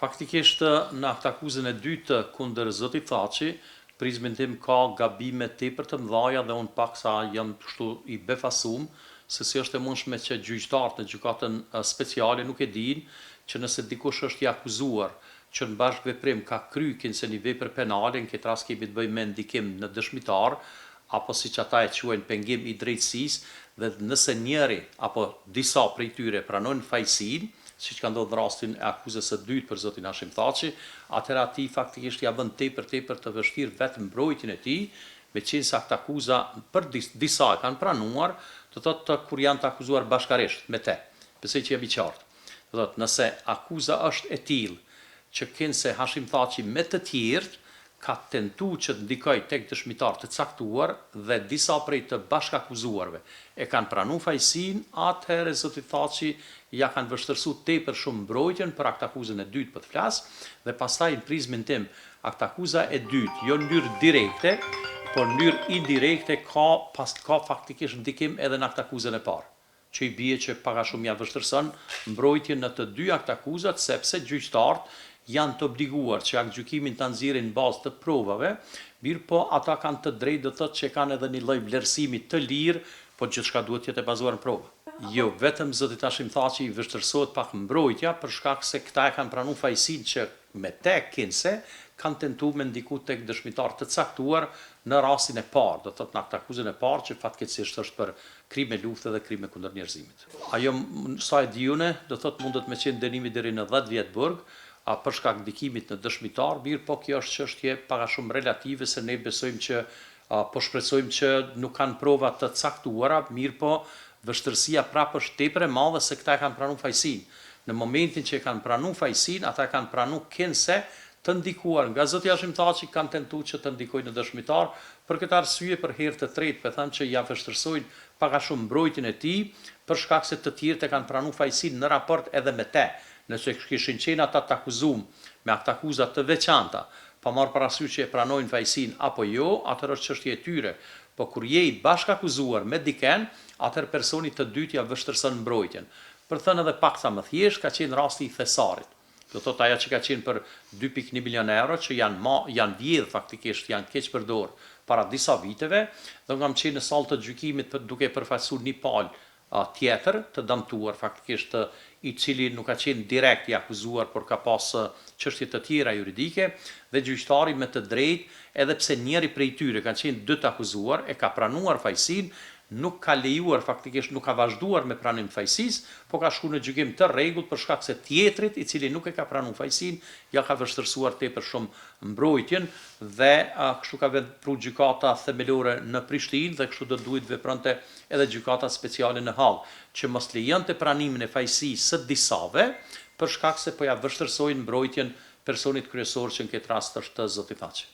Faktikisht në aktakuzën e dytë kundër zotit Thaçi, prizmin tim ka gabime tepër të mëdha dhe unë paksa jam kështu i befasum se si është e mundshme që gjyqtarët në gjykatën speciale nuk e dinë që nëse dikush është i akuzuar që në bashkëveprim ka kryer se një vepër penale, në këtë rast kemi të bëjmë me ndikim në dëshmitar, apo siç ata e quajnë pengim i drejtësisë, dhe nëse njëri apo disa prej tyre pranojnë fajësinë, siç ka ndodhur në rastin e akuzës së dytë për zotin Hashim Thaçi, atëherë atij faktikisht ja bën tepër të vështirë vetë mbrojtjen e tij, meqenëse se aktakuza për disa e kanë pranuar, do thotë kur janë të akuzuar bashkarisht me te. Besoj që jam i qartë. Do thotë nëse akuza është e tillë që se Hashim Thaçi me të tjerë ka tentu që të ndikoj tek dëshmitar të caktuar dhe disa prej të bashkakuzuarve e kanë pranu fajsin, atëherë zoti Thaçi ja kanë vështërsu tepër shumë mbrojtjen për aktakuzën e dytë për të flas, dhe pastaj në prizmin tim aktakuza e dytë jo në mënyrë direkte, por në mënyrë indirekte ka faktikisht ndikim edhe në aktakuzën e parë, që i bie që pak a shumë ja vështërson mbrojtjen në të dy aktakuzat, sepse gjyqtarët janë të obliguar që aktgjykimin ta nxjerrin në bazë të provave, mirë po ata kanë të drejtë, do thotë që kanë edhe një lloj vlerësimi të lirë, po gjithçka duhet të jetë e bazuar në prova. Jo, vetëm zoti Hashim Thaçi i vështirësohet pak mbrojtja për shkak se këta e kanë pranuar fajësinë që me tek kanë tentuar me ndiku tek dëshmitar të caktuar në rastin e parë, do thotë në aktakuzën e parë që fatkeqësisht është për krime lufte dhe krime kundër njerëzimit. Ajo sa e di unë, do thotë mundet me qenë dënimi deri në 10 vjet burg, për shkak ndikimit në dëshmitar, mirë po kjo është çështje pak a shumë relative, se ne besojmë që po shpresojmë që nuk kanë prova të caktuara, mirë po vështërsia prapë është tepër e madhe se këta e kanë pranuar fajësinë. Në momentin që e kanë pranuar fajësinë, ata e kanë pranuar të ndikuar nga zoti Hashim Thaçi, kanë tentuar që të ndikojnë në dëshmitar, për këtë arsye për herë të tretë po them që ja vështërsojnë pak a shumë mbrojtjen e tij, për shkak se të tjerët e kanë pranuar fajësinë në raport edhe me te. Nëse kishin qenë ata të akuzum me aktakuza të veçanta, pa marrë parasysh që e pranojnë fajësinë apo jo, atëherë është çështje e tyre. Po kur je i bashkakuzuar me diken, atëherë personi të dytë ja vështërson mbrojtjen. Për thënë edhe paksa më thjesht, ka qenë rasti i thesarit. Do thotë ajo që ka qenë për 2.1 milion euro, që janë vjedh faktikisht, janë keq përdor para disa viteve, dhe kam qenë në sallë të gjykimit duke përfaqësuar një palë tjetër të dëmtuar faktikisht, i cili nuk ka qenë direkt i akuzuar, por ka pas çështje të tjera juridike, dhe gjyqtari me të drejtë, edhe pse njëri prej tyre ka qenë dy të akuzuar, e ka pranuar fajësinë, nuk ka lejuar faktikisht, nuk ka vazhduar me pranim të fajësisë, po ka shkuar në gjykim të rregullt për shkak se tjetrit, i cili nuk e ka pranuar fajësinë, ja ka vështërsuar tepër shumë mbrojtjen, dhe kështu ka vepruar gjykata themelore në Prishtinë, dhe kështu do duhet vepronte edhe gjykata speciale në Hall, që mos lejonte pranimin e fajësisë së disave, për shkak se po ja vështërsojnë mbrojtjen personit kryesor, që në këtë rast është zoti Thaçi.